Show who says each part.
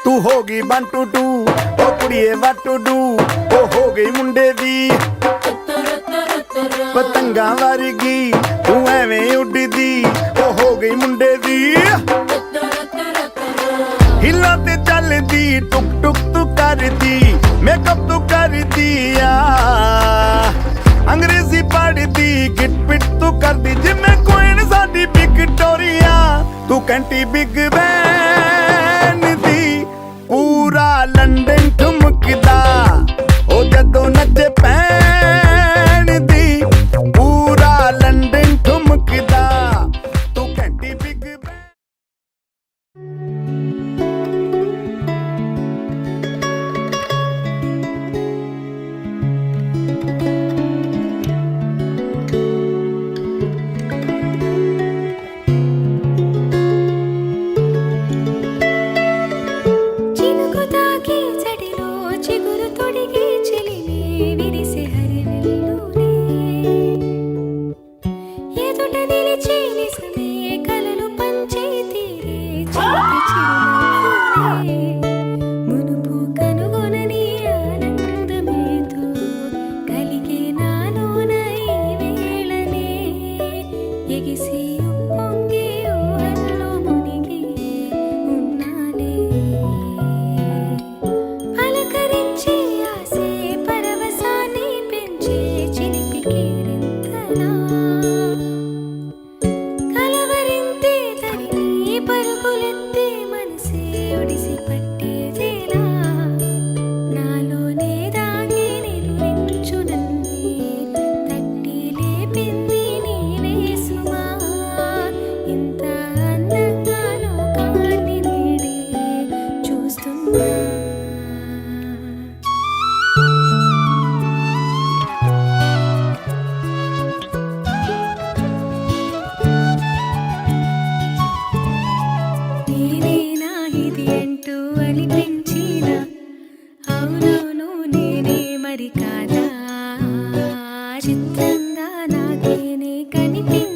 Speaker 1: तू हो गई 1 2 2 ओ कुड़िए what to do ओ हो गई मुंडे दी पतंगा वर्गी तू एवें उड़दी ओ हो गई मुंडे दी हिला ते चलदी टुक टुक तू करदी मेकअप तू करदी अंग्रेजी पढ़दी गिट पिट तू करदी जिमें क्वीन साडी विक्टोरिया तू कैंटी बिग बैन दी पूरा लंडन ठुमकदा ओ जदों नचे पैन दी पूरा लंडन ठुमकदा तू कैंटी बिग बैन।
Speaker 2: చిత్రంగా నాకేనే కనిపించింది